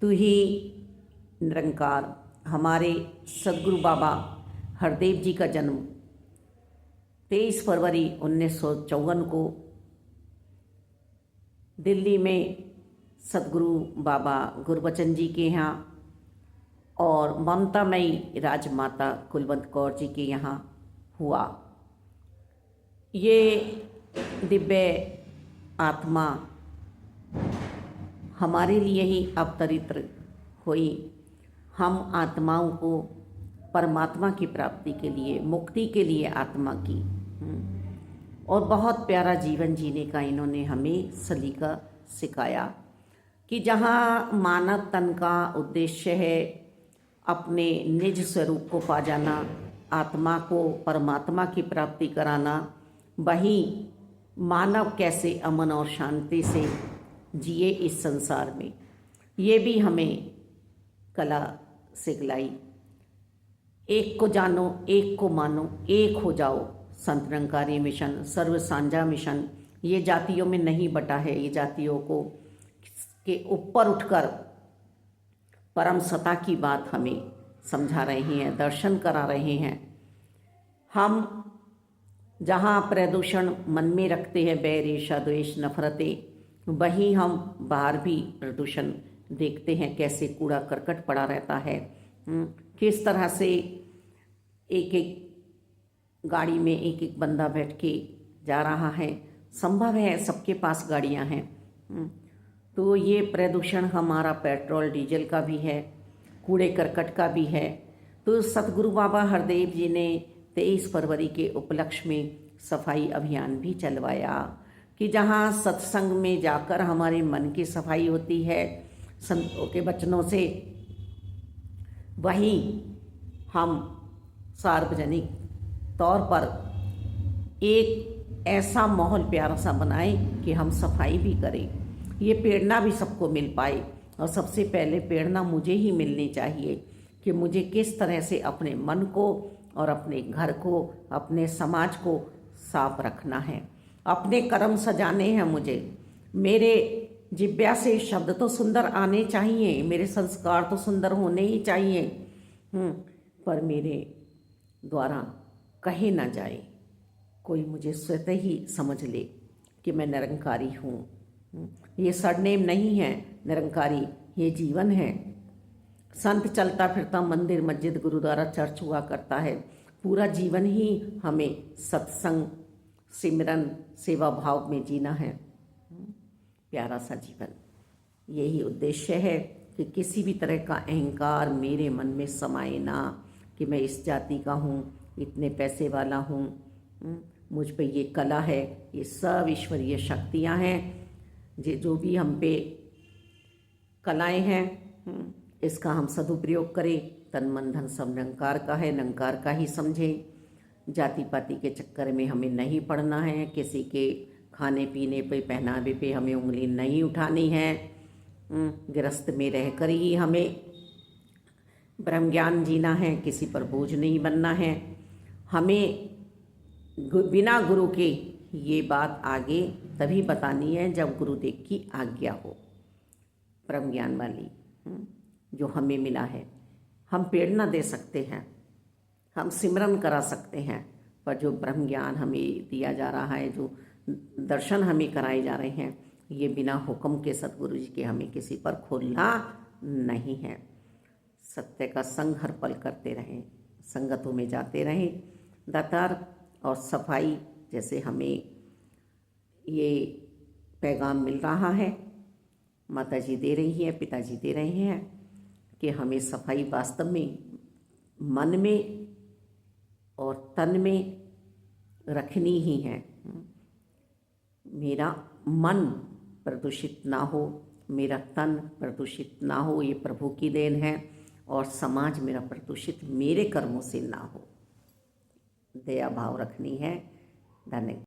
तू ही निरंकार। हमारे सदगुरु बाबा हरदेव जी का जन्म 23 फरवरी 1954 को दिल्ली में सदगुरु बाबा गुरबचन जी के यहाँ और ममतामयी राजमाता कुलवंत कौर जी के यहाँ हुआ। ये दिव्य आत्मा हमारे लिए ही अवतरित हुई। हम आत्माओं को परमात्मा की प्राप्ति के लिए, मुक्ति के लिए आत्मा की और बहुत प्यारा जीवन जीने का इन्होंने हमें सलीका सिखाया कि जहाँ मानव तन का उद्देश्य है अपने निज स्वरूप को पा जाना, आत्मा को परमात्मा की प्राप्ति कराना, वहीं मानव कैसे अमन और शांति से जिए इस संसार में, ये भी हमें कला सिखलाई। एक को जानो, एक को मानो, एक हो जाओ। संत निरंकारी मिशन, सर्व साझा मिशन ये जातियों में नहीं बटा है। ये जातियों को के ऊपर उठकर परम सत्ता की बात हमें समझा रहे हैं, दर्शन करा रहे हैं। हम जहाँ प्रदूषण मन में रखते हैं, बैर ईर्ष्या द्वेष नफरतें, वहीं हम बाहर भी प्रदूषण देखते हैं, कैसे कूड़ा करकट पड़ा रहता है, किस तरह से एक एक गाड़ी में एक एक बंदा बैठ के जा रहा है। संभव है सबके पास गाड़ियां हैं, तो ये प्रदूषण हमारा पेट्रोल डीजल का भी है, कूड़े करकट का भी है। तो सतगुरु बाबा हरदेव जी ने 23 फरवरी के उपलक्ष्य में सफाई अभियान भी चलवाया कि जहाँ सत्संग में जाकर हमारे मन की सफाई होती है संतों के वचनों से, वहीं हम सार्वजनिक तौर पर एक ऐसा माहौल प्यारा सा बनाएं कि हम सफाई भी करें, ये प्रेरणा भी सबको मिल पाए। और सबसे पहले प्रेरणा मुझे ही मिलनी चाहिए कि मुझे किस तरह से अपने मन को और अपने घर को, अपने समाज को साफ रखना है, अपने कर्म सजाने हैं मुझे। मेरे जिब्या से शब्द तो सुंदर आने चाहिए, मेरे संस्कार तो सुंदर होने ही चाहिए, पर मेरे द्वारा कहे ना जाए, कोई मुझे स्वतः ही समझ ले कि मैं निरंकारी हूँ। ये सरनेम नहीं है निरंकारी, ये जीवन है। संत चलता फिरता मंदिर मस्जिद गुरुद्वारा चर्च हुआ करता है। पूरा जीवन ही हमें सत्संग सिमरन सेवा भाव में जीना है, प्यारा सा जीवन। यही उद्देश्य है कि किसी भी तरह का अहंकार मेरे मन में समाये ना कि मैं इस जाति का हूँ, इतने पैसे वाला हूँ, मुझ पे ये कला है। ये सब ईश्वरीय शक्तियाँ हैं। जो भी हम पे कलाएं हैं, इसका हम सदुपयोग करें। तन मन धन सब निरंकार का है, निरंकार का ही समझें। जाति पाति के चक्कर में हमें नहीं पड़ना है, किसी के खाने पीने पे पहनावे पे हमें उंगली नहीं उठानी है। गृहस्थ में रहकर ही हमें ब्रह्म ज्ञान जीना है, किसी पर बोझ नहीं बनना है। हमें बिना गुरु के ये बात आगे तभी बतानी है जब गुरुदेव की आज्ञा हो, ब्रह्म ज्ञान वाली जो हमें मिला है। हम प्रेरणा दे सकते हैं, हम सिमरन करा सकते हैं, पर जो ब्रह्म ज्ञान हमें दिया जा रहा है, जो दर्शन हमें कराए जा रहे हैं, ये बिना हुक्म के सतगुरु जी के हमें किसी पर खोलना नहीं है। सत्य का संग हर पल करते रहें, संगतों में जाते रहें दातार। और सफाई जैसे हमें ये पैगाम मिल रहा है, माता जी दे रही हैं, पिताजी दे रहे हैं कि हमें सफाई वास्तव में मन में और तन में रखनी ही है। मेरा मन प्रदूषित ना हो, मेरा तन प्रदूषित ना हो, ये प्रभु की देन है। और समाज मेरा प्रदूषित मेरे कर्मों से ना हो, दया भाव रखनी है। धन्यवाद।